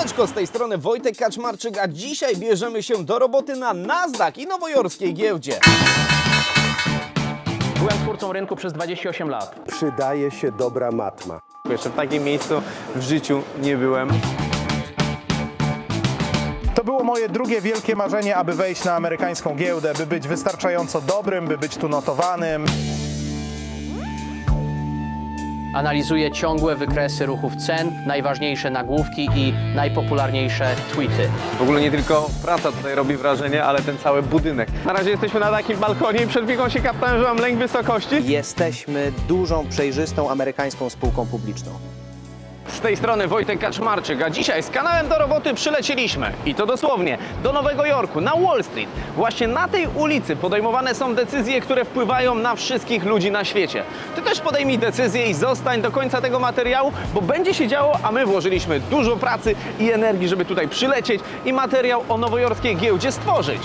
Siemaneczko, z tej strony Wojtek Kaczmarczyk, a dzisiaj bierzemy się do roboty na Nasdaq i nowojorskiej giełdzie. Byłem twórcą rynku przez 28 lat. Przydaje się dobra matma. Jeszcze w takim miejscu w życiu nie byłem. To było moje drugie wielkie marzenie, aby wejść na amerykańską giełdę, by być wystarczająco dobrym, by być tu notowanym. Analizuję ciągłe wykresy ruchów cen, najważniejsze nagłówki i najpopularniejsze tweety. W ogóle nie tylko praca tutaj robi wrażenie, ale ten cały budynek. Na razie jesteśmy na takim balkonie i przed chwilą się kaptałem, że mam lęk wysokości. Jesteśmy dużą, przejrzystą amerykańską spółką publiczną. Z tej strony Wojtek Kaczmarczyk, a dzisiaj z kanałem do roboty przylecieliśmy. I to dosłownie do Nowego Jorku, na Wall Street. Właśnie na tej ulicy podejmowane są decyzje, które wpływają na wszystkich ludzi na świecie. Ty też podejmij decyzję i zostań do końca tego materiału, bo będzie się działo, a my włożyliśmy dużo pracy i energii, żeby tutaj przylecieć i materiał o nowojorskiej giełdzie stworzyć.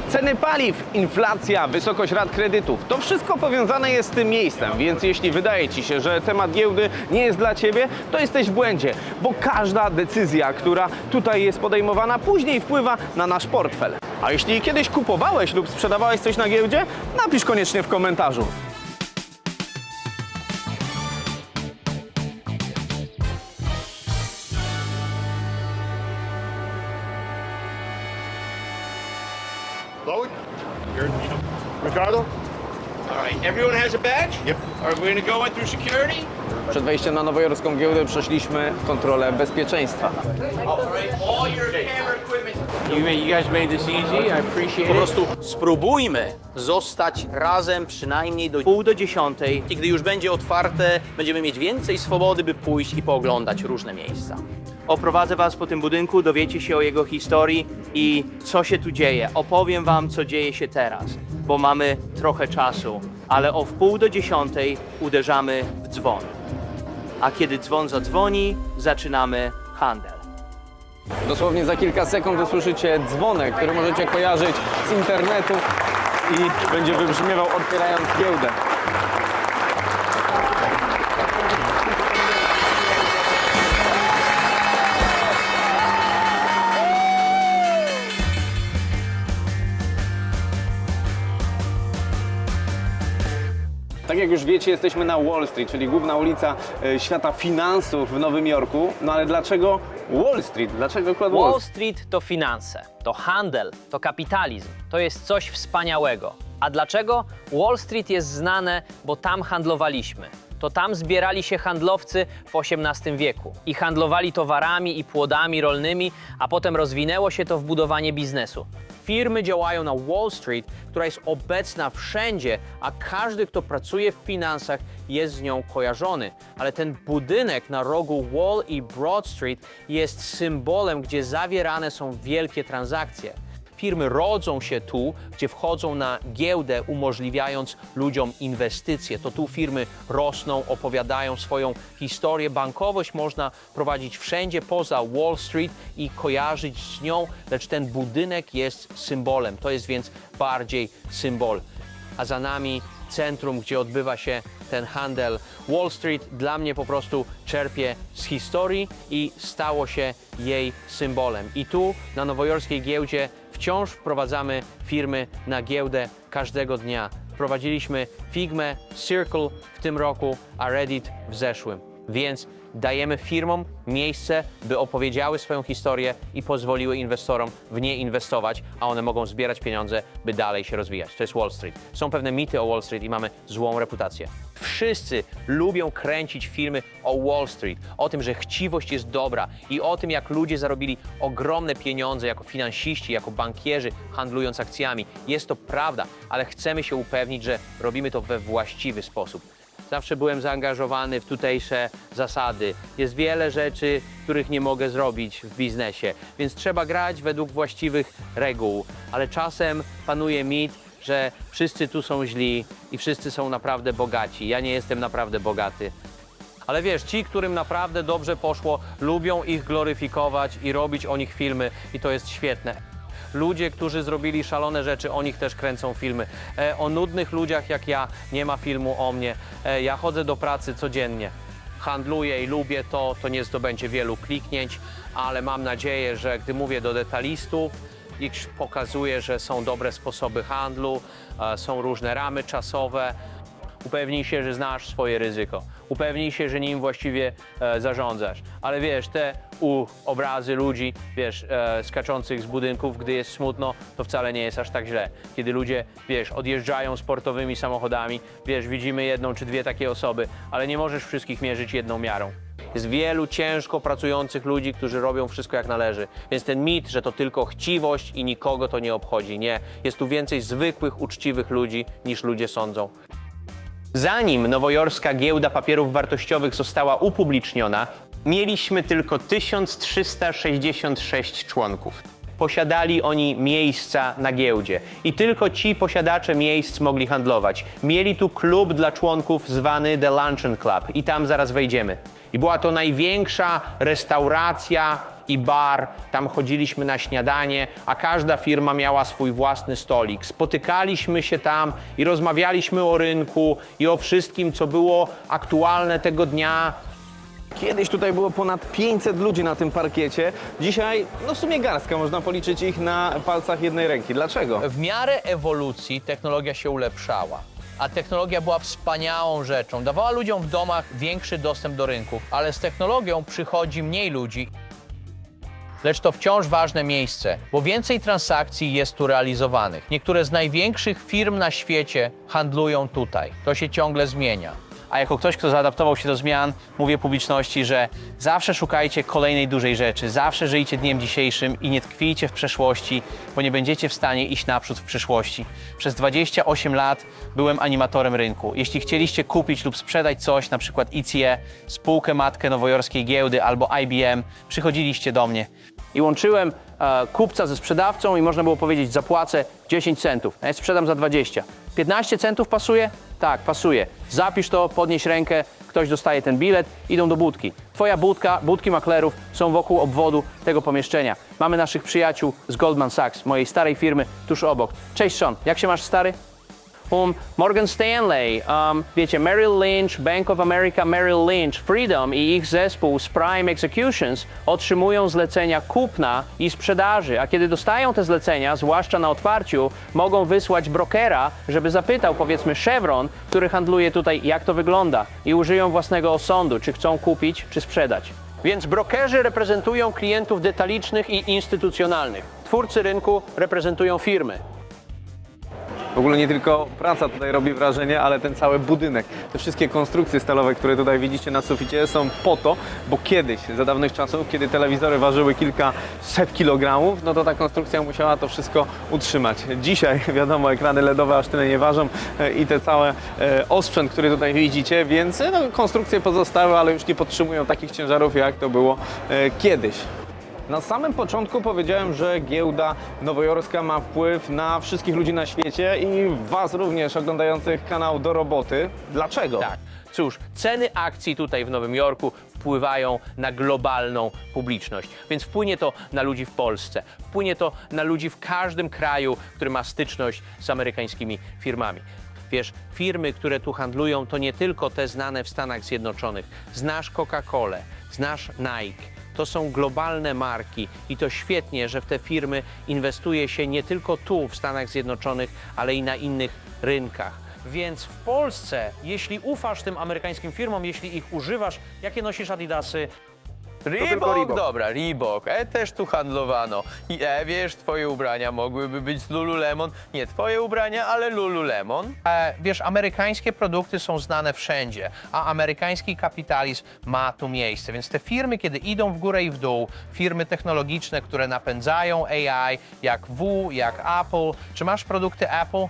Ceny paliw, inflacja, wysokość rat kredytów, to wszystko powiązane jest z tym miejscem, więc jeśli wydaje Ci się, że temat giełdy nie jest dla Ciebie, to jesteś w błędzie, bo każda decyzja, która tutaj jest podejmowana, później wpływa na nasz portfel. A jeśli kiedyś kupowałeś lub sprzedawałeś coś na giełdzie, napisz koniecznie w komentarzu. Loic? Ricardo? All right, everyone has a badge? Yep. All right, we're gonna go in through security. Przed wejściem na nowojorską giełdę przeszliśmy kontrolę bezpieczeństwa. All right, all your camera equipment. You guys made this easy. I appreciate Po it. prostu spróbujmy zostać razem przynajmniej do 9:30. I gdy już będzie otwarte, będziemy mieć więcej swobody, by pójść i pooglądać różne miejsca. Oprowadzę Was po tym budynku, dowiecie się o jego historii i co się tu dzieje. Opowiem Wam, co dzieje się teraz, bo mamy trochę czasu, ale o 9:30 uderzamy w dzwon. A kiedy dzwon zadzwoni, zaczynamy handel. Dosłownie za kilka sekund usłyszycie dzwonek, który możecie kojarzyć z internetu i będzie wybrzmiewał otwierając giełdę. Tak jak już wiecie, jesteśmy na Wall Street, czyli główna ulica świata finansów w Nowym Jorku. No ale dlaczego Wall Street? Dlaczego akurat Wall Wall Street? Street to finanse, to handel, to kapitalizm, to jest coś wspaniałego. A dlaczego? Wall Street jest znane, bo tam handlowaliśmy. To tam zbierali się handlowcy w XVIII wieku i handlowali towarami i płodami rolnymi, a potem rozwinęło się to w budowanie biznesu. Firmy działają na Wall Street, która jest obecna wszędzie, a każdy, kto pracuje w finansach, jest z nią kojarzony. Ale ten budynek na rogu Wall i Broad Street jest symbolem, gdzie zawierane są wielkie transakcje. Firmy rodzą się tu, gdzie wchodzą na giełdę, umożliwiając ludziom inwestycje. To tu firmy rosną, opowiadają swoją historię. Bankowość można prowadzić wszędzie poza Wall Street i kojarzyć z nią, lecz ten budynek jest symbolem. To jest więc bardziej symbol. A za nami centrum, gdzie odbywa się ten handel. Wall Street dla mnie po prostu czerpie z historii i stało się jej symbolem. I tu na nowojorskiej giełdzie wciąż wprowadzamy firmy na giełdę każdego dnia. Wprowadziliśmy Figmę, Circle w tym roku, a Reddit w zeszłym. Więc dajemy firmom miejsce, by opowiedziały swoją historię i pozwoliły inwestorom w nie inwestować, a one mogą zbierać pieniądze, by dalej się rozwijać. To jest Wall Street. Są pewne mity o Wall Street i mamy złą reputację. Wszyscy lubią kręcić filmy o Wall Street, o tym, że chciwość jest dobra i o tym, jak ludzie zarobili ogromne pieniądze jako finansiści, jako bankierzy, handlując akcjami. Jest to prawda, ale chcemy się upewnić, że robimy to we właściwy sposób. Zawsze byłem zaangażowany w tutejsze zasady. Jest wiele rzeczy, których nie mogę zrobić w biznesie, więc trzeba grać według właściwych reguł. Ale czasem panuje mit, że wszyscy tu są źli i wszyscy są naprawdę bogaci. Ja nie jestem naprawdę bogaty. Ale wiesz, ci, którym naprawdę dobrze poszło, lubią ich gloryfikować i robić o nich filmy i to jest świetne. Ludzie, którzy zrobili szalone rzeczy, o nich też kręcą filmy. O nudnych ludziach jak ja nie ma filmu o mnie. Ja chodzę do pracy codziennie. handluję i lubię to nie zdobędzie wielu kliknięć, ale mam nadzieję, że gdy mówię do detalistów, ich pokazuję, że są dobre sposoby handlu, są różne ramy czasowe. Upewnij się, że znasz swoje ryzyko. Upewnij się, że nim właściwie zarządzasz. Ale wiesz, te obrazy ludzi, wiesz, skaczących z budynków, gdy jest smutno, to wcale nie jest aż tak źle. Kiedy ludzie, wiesz, odjeżdżają sportowymi samochodami, wiesz, widzimy jedną czy dwie takie osoby, ale nie możesz wszystkich mierzyć jedną miarą. Jest wielu ciężko pracujących ludzi, którzy robią wszystko jak należy. Więc ten mit, że to tylko chciwość i nikogo to nie obchodzi. Nie. Jest tu więcej zwykłych, uczciwych ludzi, niż ludzie sądzą. Zanim nowojorska giełda papierów wartościowych została upubliczniona, mieliśmy tylko 1366 członków. Posiadali oni miejsca na giełdzie i tylko ci posiadacze miejsc mogli handlować. Mieli tu klub dla członków zwany The Luncheon Club i tam zaraz wejdziemy. I była to największa restauracja i bar. Tam chodziliśmy na śniadanie, a każda firma miała swój własny stolik. Spotykaliśmy się tam i rozmawialiśmy o rynku i o wszystkim, co było aktualne tego dnia. Kiedyś tutaj było ponad 500 ludzi na tym parkiecie. Dzisiaj, no w sumie garstka, można policzyć ich na palcach jednej ręki. Dlaczego? W miarę ewolucji technologia się ulepszała, a technologia była wspaniałą rzeczą. Dawała ludziom w domach większy dostęp do rynków, ale z technologią przychodzi mniej ludzi. Lecz to wciąż ważne miejsce, bo więcej transakcji jest tu realizowanych. Niektóre z największych firm na świecie handlują tutaj. To się ciągle zmienia. A jako ktoś, kto zaadaptował się do zmian, mówię publiczności, że zawsze szukajcie kolejnej dużej rzeczy, zawsze żyjcie dniem dzisiejszym i nie tkwijcie w przeszłości, bo nie będziecie w stanie iść naprzód w przyszłości. Przez 28 lat byłem animatorem rynku. Jeśli chcieliście kupić lub sprzedać coś, na przykład ICE, spółkę matkę nowojorskiej giełdy albo IBM, przychodziliście do mnie. I łączyłem kupca ze sprzedawcą i można było powiedzieć, zapłacę 10 centów, a ja sprzedam za 20. 15 centów pasuje? Tak, pasuje. Zapisz to, podnieś rękę, ktoś dostaje ten bilet, idą do budki. Twoja budka, budki maklerów są wokół obwodu tego pomieszczenia. Mamy naszych przyjaciół z Goldman Sachs, mojej starej firmy, tuż obok. Cześć Sean, jak się masz, stary? Morgan Stanley, wiecie, Merrill Lynch, Bank of America Merrill Lynch, Freedom i ich zespół z Prime Executions otrzymują zlecenia kupna i sprzedaży, a kiedy dostają te zlecenia, zwłaszcza na otwarciu, mogą wysłać brokera, żeby zapytał, powiedzmy, Chevron, który handluje tutaj, jak to wygląda i użyją własnego osądu, czy chcą kupić, czy sprzedać. Więc brokerzy reprezentują klientów detalicznych i instytucjonalnych. Twórcy rynku reprezentują firmy. W ogóle nie tylko praca tutaj robi wrażenie, ale ten cały budynek. Te wszystkie konstrukcje stalowe, które tutaj widzicie na suficie, są po to, bo kiedyś, za dawnych czasów, kiedy telewizory ważyły kilkaset kilogramów, no to ta konstrukcja musiała to wszystko utrzymać. Dzisiaj, wiadomo, ekrany LEDowe aż tyle nie ważą i te całe osprzęt, który tutaj widzicie, więc no, konstrukcje pozostały, ale już nie podtrzymują takich ciężarów, jak to było kiedyś. Na samym początku powiedziałem, że giełda nowojorska ma wpływ na wszystkich ludzi na świecie i Was również oglądających kanał Do Roboty. Dlaczego? Tak. Cóż, ceny akcji tutaj w Nowym Jorku wpływają na globalną publiczność, więc wpłynie to na ludzi w Polsce, wpłynie to na ludzi w każdym kraju, który ma styczność z amerykańskimi firmami. Wiesz, firmy, które tu handlują, to nie tylko te znane w Stanach Zjednoczonych. Znasz Coca-Colę, znasz Nike. To są globalne marki i to świetnie, że w te firmy inwestuje się nie tylko tu w Stanach Zjednoczonych, ale i na innych rynkach. Więc w Polsce, jeśli ufasz tym amerykańskim firmom, jeśli ich używasz, jakie nosisz Adidasy? Reebok, dobra, Reebok, też tu handlowano. I wiesz, twoje ubrania mogłyby być z Lululemon. Nie twoje ubrania, ale Lululemon. Wiesz, amerykańskie produkty są znane wszędzie, a amerykański kapitalizm ma tu miejsce. Więc te firmy, kiedy idą w górę i w dół, firmy technologiczne, które napędzają AI, jak jak Apple. Czy masz produkty Apple?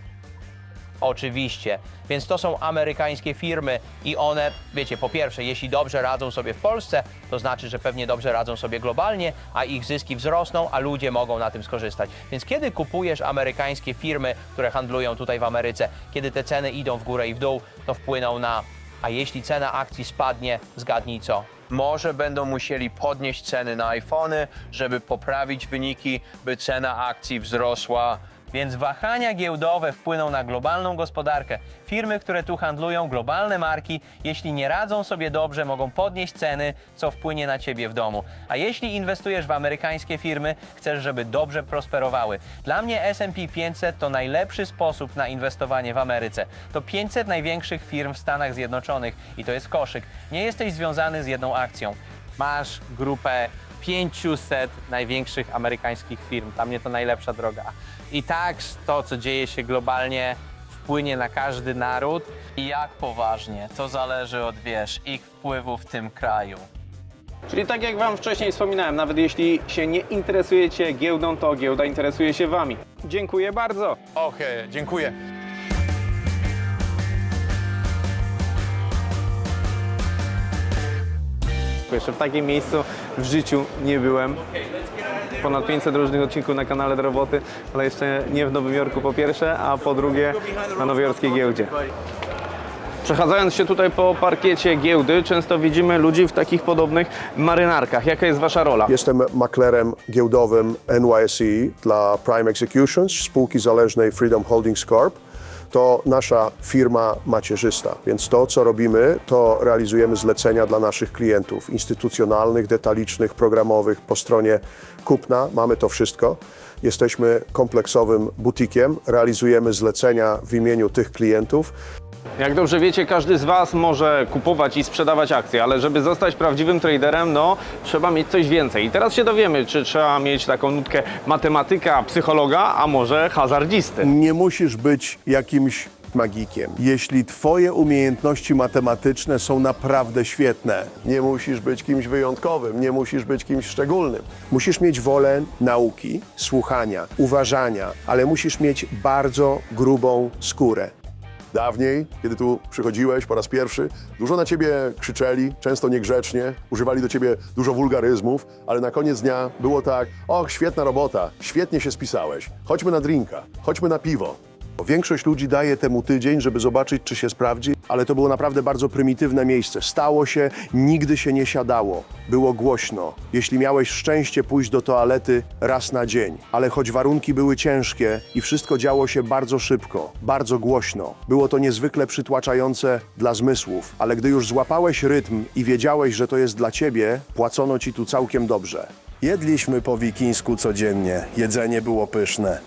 Oczywiście, więc to są amerykańskie firmy i one, wiecie, po pierwsze, jeśli dobrze radzą sobie w Polsce, to znaczy, że pewnie dobrze radzą sobie globalnie, a ich zyski wzrosną, a ludzie mogą na tym skorzystać. Więc kiedy kupujesz amerykańskie firmy, które handlują tutaj w Ameryce, kiedy te ceny idą w górę i w dół, to wpłyną na... A jeśli cena akcji spadnie, zgadnij co? Może będą musieli podnieść ceny na iPhony, żeby poprawić wyniki, by cena akcji wzrosła. Więc wahania giełdowe wpłyną na globalną gospodarkę. Firmy, które tu handlują, globalne marki, jeśli nie radzą sobie dobrze, mogą podnieść ceny, co wpłynie na ciebie w domu. A jeśli inwestujesz w amerykańskie firmy, chcesz, żeby dobrze prosperowały. Dla mnie S&P 500 to najlepszy sposób na inwestowanie w Ameryce. To 500 największych firm w Stanach Zjednoczonych i to jest koszyk. Nie jesteś związany z jedną akcją. Masz grupę 500 największych amerykańskich firm. Dla mnie to najlepsza droga. I tak to, co dzieje się globalnie, wpłynie na każdy naród. I jak poważnie, to zależy od, ich wpływu w tym kraju. Czyli tak jak Wam wcześniej wspominałem, nawet jeśli się nie interesujecie giełdą, to giełda interesuje się Wami. Dziękuję bardzo. Okej, dziękuję. Jeszcze w takim miejscu w życiu nie byłem. Ponad 500 różnych odcinków na kanale do roboty, ale jeszcze nie w Nowym Jorku po pierwsze, a po drugie na nowojorskiej giełdzie. Przechadzając się tutaj po parkiecie giełdy, często widzimy ludzi w takich podobnych marynarkach. Jaka jest Wasza rola? Jestem maklerem giełdowym NYSE dla Prime Executions, spółki zależnej Freedom Holdings Corp. To nasza firma macierzysta, więc to, co robimy, to realizujemy zlecenia dla naszych klientów instytucjonalnych, detalicznych, programowych. Po stronie kupna mamy to wszystko. Jesteśmy kompleksowym butikiem, realizujemy zlecenia w imieniu tych klientów. Jak dobrze wiecie, każdy z Was może kupować i sprzedawać akcje, ale żeby zostać prawdziwym traderem, no trzeba mieć coś więcej. I teraz się dowiemy, czy trzeba mieć taką nutkę matematyka, psychologa, a może hazardzisty. Nie musisz być jakimś magikiem. Jeśli twoje umiejętności matematyczne są naprawdę świetne, nie musisz być kimś wyjątkowym, nie musisz być kimś szczególnym. Musisz mieć wolę nauki, słuchania, uważania, ale musisz mieć bardzo grubą skórę. Dawniej, kiedy tu przychodziłeś po raz pierwszy, dużo na ciebie krzyczeli, często niegrzecznie, używali do ciebie dużo wulgaryzmów, ale na koniec dnia było tak: och, świetna robota, świetnie się spisałeś, chodźmy na drinka, chodźmy na piwo. Większość ludzi daje temu tydzień, żeby zobaczyć, czy się sprawdzi, ale to było naprawdę bardzo prymitywne miejsce. Stało się, nigdy się nie siadało. Było głośno. Jeśli miałeś szczęście pójść do toalety raz na dzień, ale choć warunki były ciężkie i wszystko działo się bardzo szybko, bardzo głośno, było to niezwykle przytłaczające dla zmysłów, ale gdy już złapałeś rytm i wiedziałeś, że to jest dla ciebie, płacono ci tu całkiem dobrze. Jedliśmy po wikińsku codziennie, jedzenie było pyszne.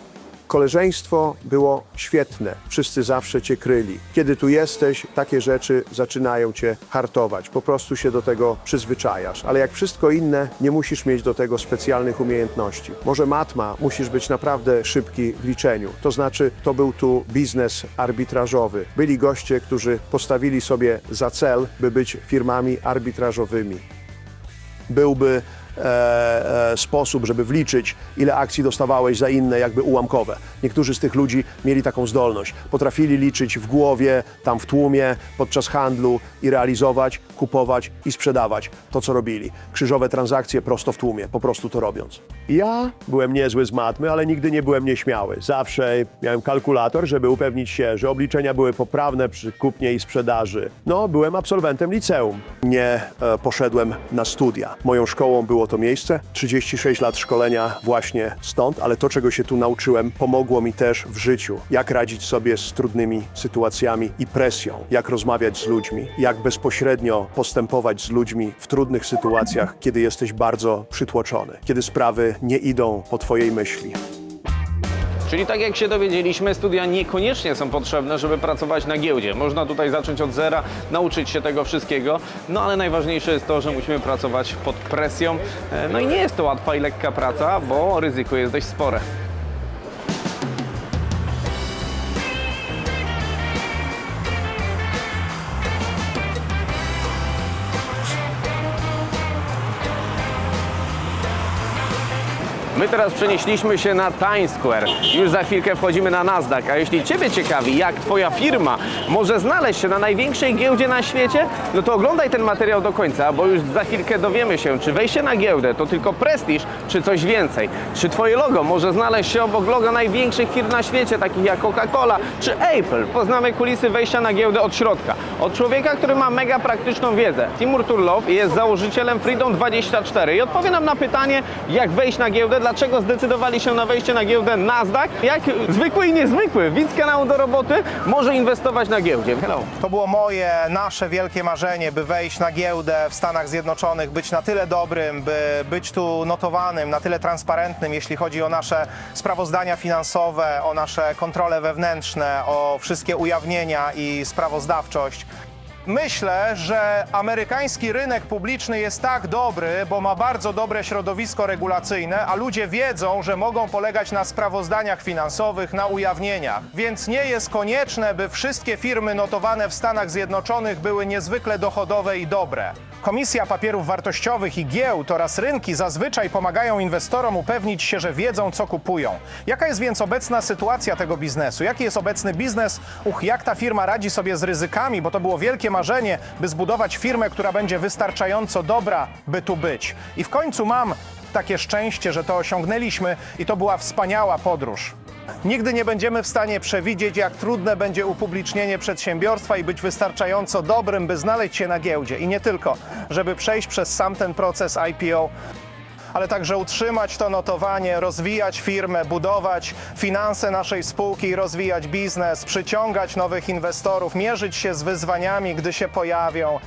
Koleżeństwo było świetne, wszyscy zawsze cię kryli. Kiedy tu jesteś, takie rzeczy zaczynają cię hartować, po prostu się do tego przyzwyczajasz. Ale jak wszystko inne, nie musisz mieć do tego specjalnych umiejętności. Może matma, musisz być naprawdę szybki w liczeniu. To znaczy, to był tu biznes arbitrażowy. Byli goście, którzy postawili sobie za cel, by być firmami arbitrażowymi. Byłby sposób, żeby wliczyć, ile akcji dostawałeś za inne, jakby ułamkowe. Niektórzy z tych ludzi mieli taką zdolność. Potrafili liczyć w głowie, tam w tłumie, podczas handlu i realizować, kupować i sprzedawać to, co robili. Krzyżowe transakcje prosto w tłumie, po prostu to robiąc. Ja byłem niezły z matmy, ale nigdy nie byłem nieśmiały. Zawsze miałem kalkulator, żeby upewnić się, że obliczenia były poprawne przy kupnie i sprzedaży. No, byłem absolwentem liceum. Nie poszedłem na studia. Moją szkołą było to miejsce, 36 lat szkolenia właśnie stąd, ale to, czego się tu nauczyłem, pomogło mi też w życiu. Jak radzić sobie z trudnymi sytuacjami i presją, jak rozmawiać z ludźmi, jak bezpośrednio postępować z ludźmi w trudnych sytuacjach, kiedy jesteś bardzo przytłoczony, kiedy sprawy nie idą po twojej myśli. Czyli tak jak się dowiedzieliśmy, studia niekoniecznie są potrzebne, żeby pracować na giełdzie. Można tutaj zacząć od zera, nauczyć się tego wszystkiego, no ale najważniejsze jest to, że musimy pracować pod presją. No i nie jest to łatwa i lekka praca, bo ryzyko jest dość spore. My teraz przenieśliśmy się na Times Square. Już za chwilkę wchodzimy na Nasdaq. A jeśli Ciebie ciekawi, jak Twoja firma może znaleźć się na największej giełdzie na świecie, no to oglądaj ten materiał do końca, bo już za chwilkę dowiemy się, czy wejście na giełdę to tylko prestiż, czy coś więcej. Czy Twoje logo może znaleźć się obok loga największych firm na świecie, takich jak Coca-Cola czy Apple. Poznamy kulisy wejścia na giełdę od środka. Od człowieka, który ma mega praktyczną wiedzę. Timur Turlow jest założycielem Freedom 24 i odpowie nam na pytanie, jak wejść na giełdę, dlaczego zdecydowali się na wejście na giełdę Nasdaq, jak zwykły i niezwykły widz kanału Do Roboty może inwestować na giełdzie. Hello. To było nasze wielkie marzenie, by wejść na giełdę w Stanach Zjednoczonych, być na tyle dobrym, by być tu notowanym, na tyle transparentnym, jeśli chodzi o nasze sprawozdania finansowe, o nasze kontrole wewnętrzne, o wszystkie ujawnienia i sprawozdawczość. Myślę, że amerykański rynek publiczny jest tak dobry, bo ma bardzo dobre środowisko regulacyjne, a ludzie wiedzą, że mogą polegać na sprawozdaniach finansowych, na ujawnieniach. Więc nie jest konieczne, by wszystkie firmy notowane w Stanach Zjednoczonych były niezwykle dochodowe i dobre. Komisja Papierów Wartościowych i Giełd oraz rynki zazwyczaj pomagają inwestorom upewnić się, że wiedzą, co kupują. Jaka jest więc obecna sytuacja tego biznesu? Jaki jest obecny biznes? Jak ta firma radzi sobie z ryzykami? Bo to było wielkie marzenie, by zbudować firmę, która będzie wystarczająco dobra, by tu być. I w końcu mam takie szczęście, że to osiągnęliśmy i to była wspaniała podróż. Nigdy nie będziemy w stanie przewidzieć, jak trudne będzie upublicznienie przedsiębiorstwa i być wystarczająco dobrym, by znaleźć się na giełdzie. I nie tylko, żeby przejść przez sam ten proces IPO, ale także utrzymać to notowanie, rozwijać firmę, budować finanse naszej spółki i rozwijać biznes, przyciągać nowych inwestorów, mierzyć się z wyzwaniami, gdy się pojawią.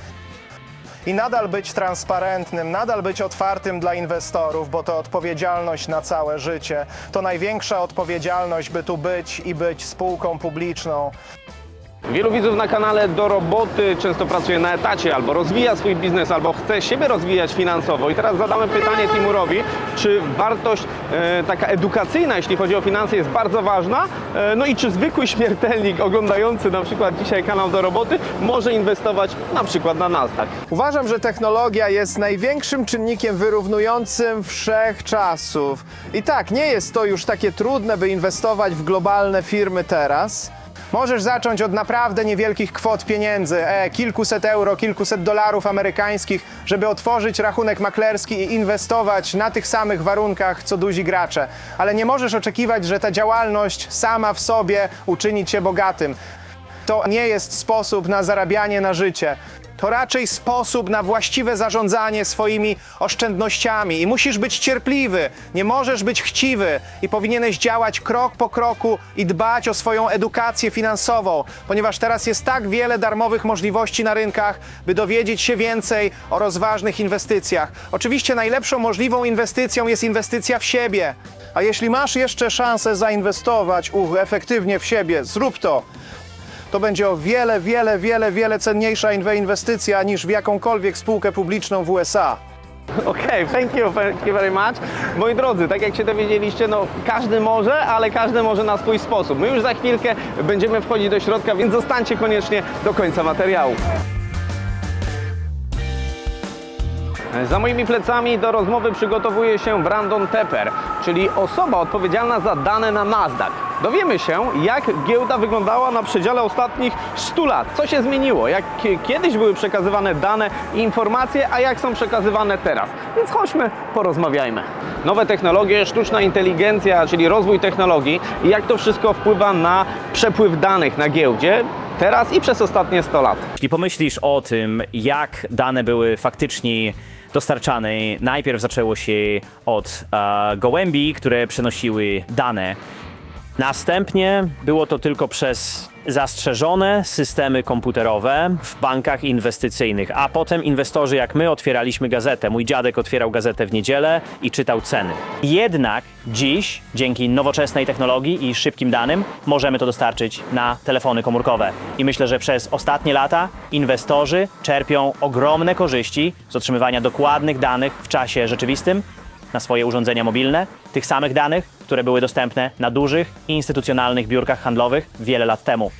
I nadal być transparentnym, nadal być otwartym dla inwestorów, bo to odpowiedzialność na całe życie. To największa odpowiedzialność, by tu być i być spółką publiczną. Wielu widzów na kanale Do Roboty często pracuje na etacie, albo rozwija swój biznes, albo chce siebie rozwijać finansowo. I teraz zadamy pytanie Timurowi, czy wartość taka edukacyjna, jeśli chodzi o finanse, jest bardzo ważna? No i czy zwykły śmiertelnik oglądający na przykład dzisiaj kanał Do Roboty może inwestować na przykład na Nasdaq? Uważam, że technologia jest największym czynnikiem wyrównującym wszechczasów. I tak, nie jest to już takie trudne, by inwestować w globalne firmy teraz. Możesz zacząć od naprawdę niewielkich kwot pieniędzy, kilkuset euro, kilkuset dolarów amerykańskich, żeby otworzyć rachunek maklerski i inwestować na tych samych warunkach, co duzi gracze. Ale nie możesz oczekiwać, że ta działalność sama w sobie uczyni cię bogatym. To nie jest sposób na zarabianie na życie. To raczej sposób na właściwe zarządzanie swoimi oszczędnościami. I musisz być cierpliwy, nie możesz być chciwy i powinieneś działać krok po kroku i dbać o swoją edukację finansową, ponieważ teraz jest tak wiele darmowych możliwości na rynkach, by dowiedzieć się więcej o rozważnych inwestycjach. Oczywiście najlepszą możliwą inwestycją jest inwestycja w siebie. A jeśli masz jeszcze szansę zainwestować efektywnie w siebie, zrób to. To będzie o wiele cenniejsza inwestycja niż w jakąkolwiek spółkę publiczną w USA. Okej, thank you very much. Moi drodzy, tak jak się dowiedzieliście, no każdy może, ale każdy może na swój sposób. My już za chwilkę będziemy wchodzić do środka, więc zostańcie koniecznie do końca materiału. Za moimi plecami do rozmowy przygotowuje się Brandon Tepper, czyli osoba odpowiedzialna za dane na Nasdaq. Dowiemy się, jak giełda wyglądała na przedziale ostatnich 100 lat, co się zmieniło, jak kiedyś były przekazywane dane i informacje, a jak są przekazywane teraz. Więc chodźmy, porozmawiajmy. Nowe technologie, sztuczna inteligencja, czyli rozwój technologii i jak to wszystko wpływa na przepływ danych na giełdzie teraz i przez ostatnie 100 lat. Jeśli pomyślisz o tym, jak dane były faktycznie dostarczane, najpierw zaczęło się od gołębi, które przenosiły dane. Następnie było to tylko przez zastrzeżone systemy komputerowe w bankach inwestycyjnych, a potem inwestorzy jak my otwieraliśmy gazetę. Mój dziadek otwierał gazetę w niedzielę i czytał ceny. Jednak dziś, dzięki nowoczesnej technologii i szybkim danym, możemy to dostarczyć na telefony komórkowe. I myślę, że przez ostatnie lata inwestorzy czerpią ogromne korzyści z otrzymywania dokładnych danych w czasie rzeczywistym na swoje urządzenia mobilne, tych samych danych, które były dostępne na dużych i instytucjonalnych biurkach handlowych wiele lat temu.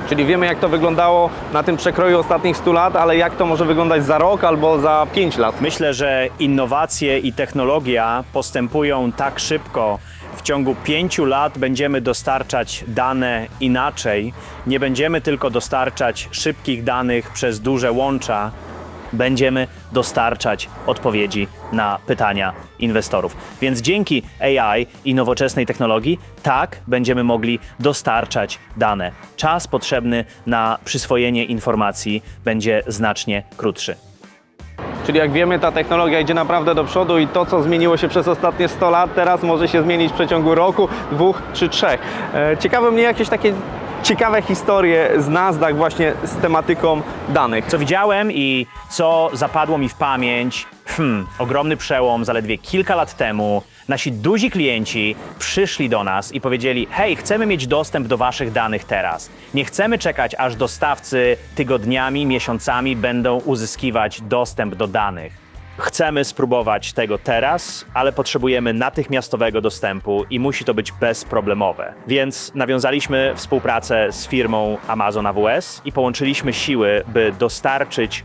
Czyli wiemy, jak to wyglądało na tym przekroju ostatnich 100 lat, ale jak to może wyglądać za rok albo za 5 lat? Myślę, że innowacje i technologia postępują tak szybko. W ciągu 5 lat będziemy dostarczać dane inaczej. Nie będziemy tylko dostarczać szybkich danych przez duże łącza, będziemy dostarczać odpowiedzi na pytania inwestorów. Więc dzięki AI i nowoczesnej technologii tak będziemy mogli dostarczać dane. Czas potrzebny na przyswojenie informacji będzie znacznie krótszy. Czyli jak wiemy, ta technologia idzie naprawdę do przodu i to, co zmieniło się przez ostatnie 100 lat, teraz może się zmienić w przeciągu roku, 2 czy 3. Ciekawe mnie jakieś takie ciekawe historie z Nasdaq właśnie z tematyką danych. Co widziałem i co zapadło mi w pamięć, ogromny przełom zaledwie kilka lat temu. Nasi duzi klienci przyszli do nas i powiedzieli: hej, chcemy mieć dostęp do waszych danych teraz. Nie chcemy czekać, aż dostawcy tygodniami, miesiącami będą uzyskiwać dostęp do danych. Chcemy spróbować tego teraz, ale potrzebujemy natychmiastowego dostępu i musi to być bezproblemowe. Więc nawiązaliśmy współpracę z firmą Amazon AWS i połączyliśmy siły, by dostarczyć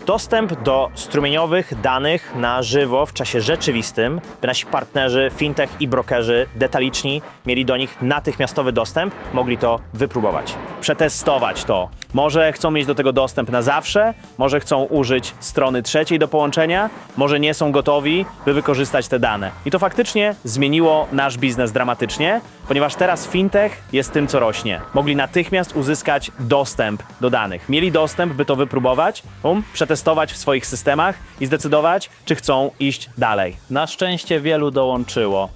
dostęp do strumieniowych danych na żywo w czasie rzeczywistym, by nasi partnerzy, fintech i brokerzy detaliczni mieli do nich natychmiastowy dostęp, mogli to wypróbować, przetestować to. Może chcą mieć do tego dostęp na zawsze, może chcą użyć strony trzeciej do połączenia, może nie są gotowi, by wykorzystać te dane. I to faktycznie zmieniło nasz biznes dramatycznie, ponieważ teraz fintech jest tym, co rośnie. Mogli natychmiast uzyskać dostęp do danych. Mieli dostęp, by to wypróbować, przetestować w swoich systemach i zdecydować, czy chcą iść dalej. Na szczęście wielu dołączyło.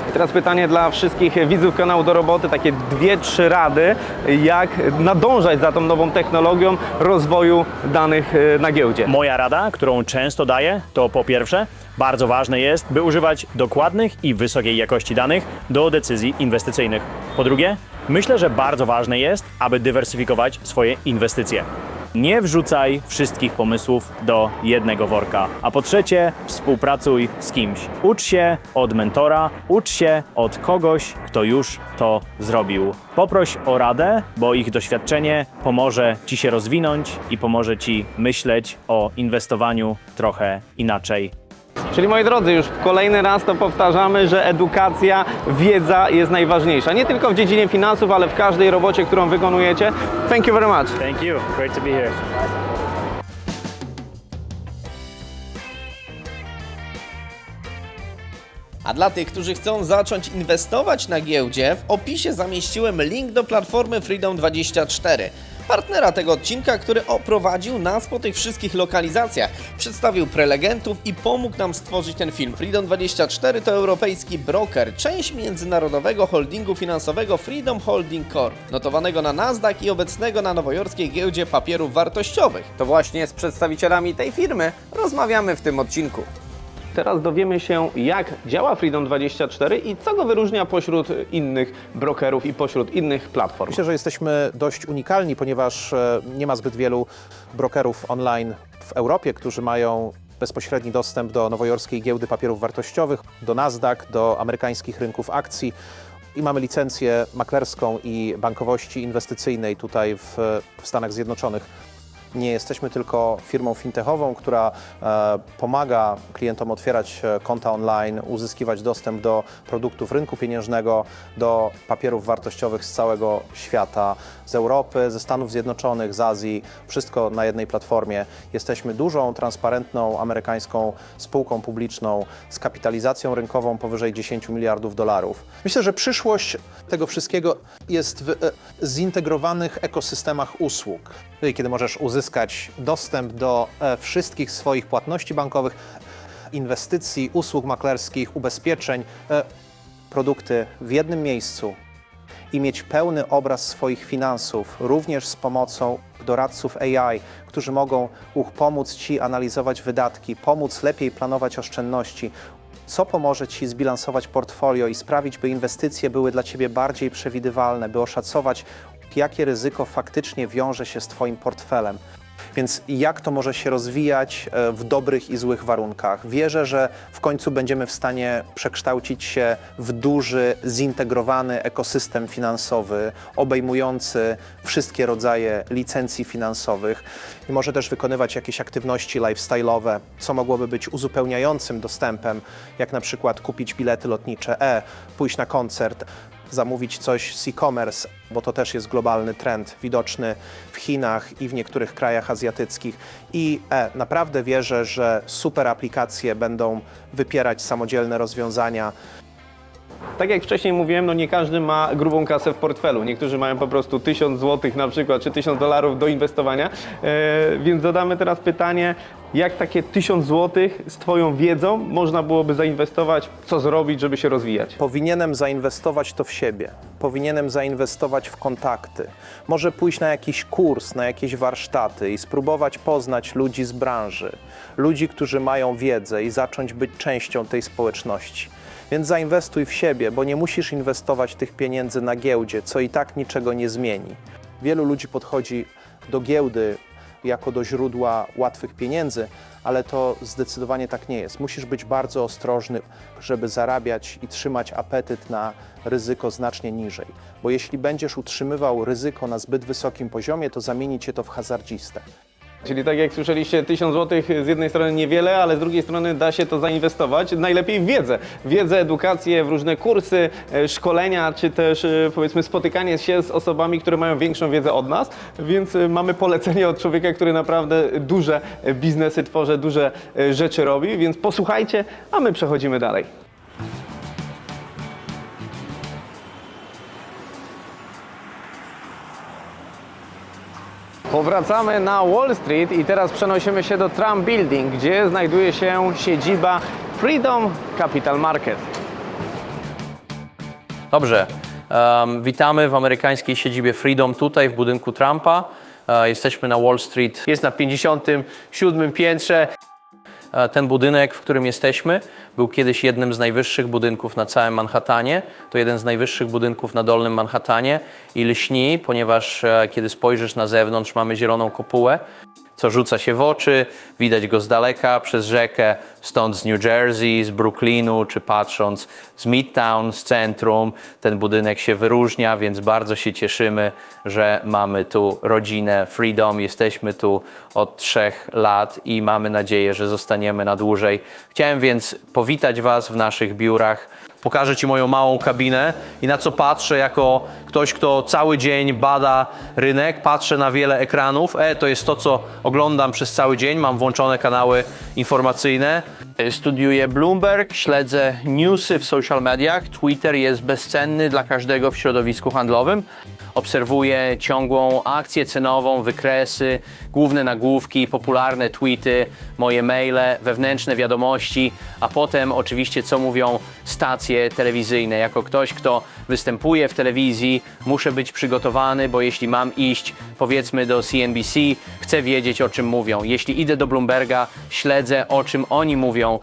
I teraz pytanie dla wszystkich widzów kanału Do Roboty, takie 2-3 rady, jak nadążać za tą nową technologią rozwoju danych na giełdzie. Moja rada, którą często daję, to po pierwsze, bardzo ważne jest, by używać dokładnych i wysokiej jakości danych do decyzji inwestycyjnych. Po drugie, myślę, że bardzo ważne jest, aby dywersyfikować swoje inwestycje. Nie wrzucaj wszystkich pomysłów do jednego worka. A po trzecie, współpracuj z kimś. Ucz się od mentora, ucz się od kogoś, kto już to zrobił. Poproś o radę, bo ich doświadczenie pomoże ci się rozwinąć i pomoże ci myśleć o inwestowaniu trochę inaczej. Czyli moi drodzy, już kolejny raz to powtarzamy, że edukacja, wiedza jest najważniejsza. Nie tylko w dziedzinie finansów, ale w każdej robocie, którą wykonujecie. Thank you very much. Thank you. Great to be here. A dla tych, którzy chcą zacząć inwestować na giełdzie, w opisie zamieściłem link do platformy Freedom24. Partnera tego odcinka, który oprowadził nas po tych wszystkich lokalizacjach, przedstawił prelegentów i pomógł nam stworzyć ten film. Freedom24 to europejski broker, część międzynarodowego holdingu finansowego Freedom Holding Corp, notowanego na Nasdaq i obecnego na nowojorskiej giełdzie papierów wartościowych. To właśnie z przedstawicielami tej firmy rozmawiamy w tym odcinku. Teraz dowiemy się, jak działa Freedom24 i co go wyróżnia pośród innych brokerów i pośród innych platform. Myślę, że jesteśmy dość unikalni, ponieważ nie ma zbyt wielu brokerów online w Europie, którzy mają bezpośredni dostęp do nowojorskiej giełdy papierów wartościowych, do Nasdaq, do amerykańskich rynków akcji i mamy licencję maklerską i bankowości inwestycyjnej tutaj w Stanach Zjednoczonych. Nie jesteśmy tylko firmą fintechową, która pomaga klientom otwierać konta online, uzyskiwać dostęp do produktów rynku pieniężnego, do papierów wartościowych z całego świata, z Europy, ze Stanów Zjednoczonych, z Azji, wszystko na jednej platformie. Jesteśmy dużą, transparentną, amerykańską spółką publiczną z kapitalizacją rynkową powyżej 10 miliardów dolarów. Myślę, że przyszłość tego wszystkiego jest w zintegrowanych ekosystemach usług, kiedy możesz uzyskać dostęp do wszystkich swoich płatności bankowych, inwestycji, usług maklerskich, ubezpieczeń, produkty w jednym miejscu i mieć pełny obraz swoich finansów, również z pomocą doradców AI, którzy mogą pomóc Ci analizować wydatki, pomóc lepiej planować oszczędności, co pomoże Ci zbilansować portfolio i sprawić, by inwestycje były dla Ciebie bardziej przewidywalne, by oszacować, jakie ryzyko faktycznie wiąże się z Twoim portfelem. Więc jak to może się rozwijać w dobrych i złych warunkach? Wierzę, że w końcu będziemy w stanie przekształcić się w duży, zintegrowany ekosystem finansowy, obejmujący wszystkie rodzaje licencji finansowych i może też wykonywać jakieś aktywności lifestyle'owe, co mogłoby być uzupełniającym dostępem, jak na przykład kupić bilety lotnicze, pójść na koncert, zamówić coś z e-commerce, bo to też jest globalny trend widoczny w Chinach i w niektórych krajach azjatyckich. I naprawdę wierzę, że super aplikacje będą wypierać samodzielne rozwiązania. Tak jak wcześniej mówiłem, no nie każdy ma grubą kasę w portfelu. Niektórzy mają po prostu 1000 zł na przykład, czy $1000 do inwestowania. Więc zadamy teraz pytanie, jak takie 1000 zł z Twoją wiedzą można byłoby zainwestować, co zrobić, żeby się rozwijać? Powinienem zainwestować to w siebie, powinienem zainwestować w kontakty, może pójść na jakiś kurs, na jakieś warsztaty i spróbować poznać ludzi z branży, ludzi, którzy mają wiedzę i zacząć być częścią tej społeczności. Więc zainwestuj w siebie, bo nie musisz inwestować tych pieniędzy na giełdzie, co i tak niczego nie zmieni. Wielu ludzi podchodzi do giełdy jako do źródła łatwych pieniędzy, ale to zdecydowanie tak nie jest. Musisz być bardzo ostrożny, żeby zarabiać i trzymać apetyt na ryzyko znacznie niżej. Bo jeśli będziesz utrzymywał ryzyko na zbyt wysokim poziomie, to zamieni cię to w hazardzistę. Czyli tak jak słyszeliście, 1000 zł z jednej strony niewiele, ale z drugiej strony da się to zainwestować najlepiej w wiedzę. Wiedzę, edukację, w różne kursy, szkolenia, czy też powiedzmy spotykanie się z osobami, które mają większą wiedzę od nas, więc mamy polecenie od człowieka, który naprawdę duże biznesy tworzy, duże rzeczy robi, więc posłuchajcie, a my przechodzimy dalej. Powracamy na Wall Street i teraz przenosimy się do Trump Building, gdzie znajduje się siedziba Freedom Capital Market. Dobrze, witamy w amerykańskiej siedzibie Freedom tutaj w budynku Trumpa. Jesteśmy na Wall Street, jest na 57. piętrze. Ten budynek, w którym jesteśmy, był kiedyś jednym z najwyższych budynków na całym Manhattanie. To jeden z najwyższych budynków na Dolnym Manhattanie i lśni, ponieważ kiedy spojrzysz na zewnątrz, mamy zieloną kopułę, co rzuca się w oczy, widać go z daleka przez rzekę, stąd z New Jersey, z Brooklynu, czy patrząc z Midtown, z centrum. Ten budynek się wyróżnia, więc bardzo się cieszymy, że mamy tu rodzinę Freedom. Jesteśmy tu od 3 lat i mamy nadzieję, że zostaniemy na dłużej. Chciałem więc powitać Was w naszych biurach. Pokażę Ci moją małą kabinę i na co patrzę jako ktoś, kto cały dzień bada rynek, patrzę na wiele ekranów. To jest to, co oglądam przez cały dzień. Mam włączone kanały informacyjne. Studiuję Bloomberg, śledzę newsy w social mediach. Twitter jest bezcenny dla każdego w środowisku handlowym. Obserwuję ciągłą akcję cenową, wykresy, główne nagłówki, popularne tweety, moje maile, wewnętrzne wiadomości, a potem oczywiście co mówią stacje telewizyjne. Jako ktoś, kto występuje w telewizji, muszę być przygotowany, bo jeśli mam iść powiedzmy do CNBC, chcę wiedzieć, o czym mówią. Jeśli idę do Bloomberga, śledzę, o czym oni mówią.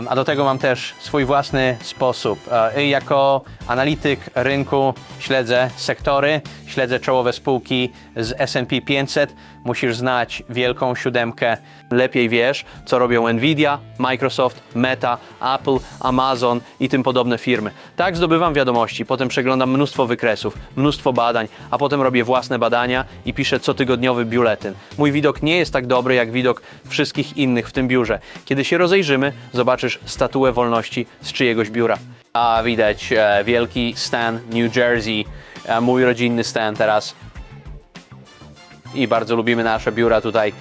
A do tego mam też swój własny sposób. Jako analityk rynku śledzę sektory, śledzę czołowe spółki z S&P 500. Musisz znać wielką siódemkę. Lepiej wiesz, co robią Nvidia, Microsoft, Meta, Apple, Amazon i tym podobne firmy. Tak zdobywam wiadomości, potem przeglądam mnóstwo wykresów, mnóstwo badań, a potem robię własne badania i piszę cotygodniowy biuletyn. Mój widok nie jest tak dobry jak widok wszystkich innych w tym biurze. Kiedy się rozejrzymy, zobaczysz statuę wolności z czyjegoś biura. A widać wielki stan New Jersey, mój rodzinny stan teraz. I bardzo lubimy nasze biura tutaj.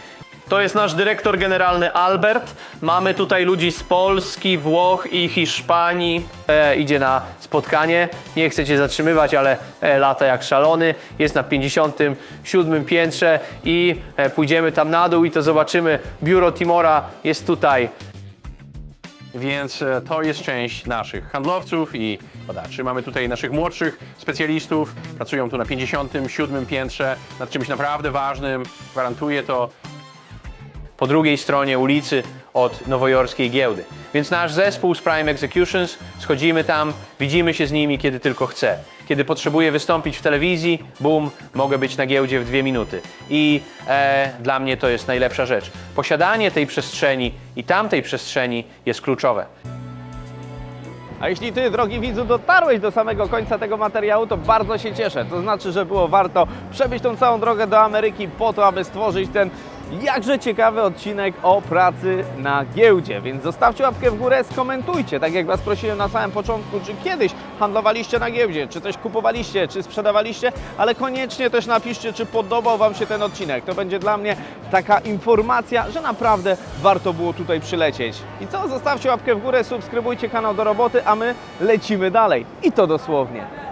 To jest nasz dyrektor generalny Albert. Mamy tutaj ludzi z Polski, Włoch i Hiszpanii. Idzie na spotkanie. Nie chcę Cię zatrzymywać, ale lata jak szalony. Jest na 57. piętrze i pójdziemy tam na dół i to zobaczymy. Biuro Timora jest tutaj. Więc to jest część naszych handlowców i badaczy. Mamy tutaj naszych młodszych specjalistów. Pracują tu na 57. piętrze nad czymś naprawdę ważnym. Gwarantuję to. Po drugiej stronie ulicy od nowojorskiej giełdy. Więc nasz zespół z Prime Executions, schodzimy tam, widzimy się z nimi, kiedy tylko chcę. Kiedy potrzebuję wystąpić w telewizji, boom, mogę być na giełdzie w 2 minuty. I dla mnie to jest najlepsza rzecz. Posiadanie tej przestrzeni i tamtej przestrzeni jest kluczowe. A jeśli Ty, drogi widzu, dotarłeś do samego końca tego materiału, to bardzo się cieszę. To znaczy, że było warto przebyć tą całą drogę do Ameryki po to, aby stworzyć ten Jakże ciekawy odcinek o pracy na giełdzie, więc zostawcie łapkę w górę, skomentujcie, tak jak Was prosiłem na samym początku, czy kiedyś handlowaliście na giełdzie, czy coś kupowaliście, czy sprzedawaliście, ale koniecznie też napiszcie, czy podobał Wam się ten odcinek. To będzie dla mnie taka informacja, że naprawdę warto było tutaj przylecieć. I co? Zostawcie łapkę w górę, subskrybujcie kanał Do Roboty, a my lecimy dalej. I to dosłownie.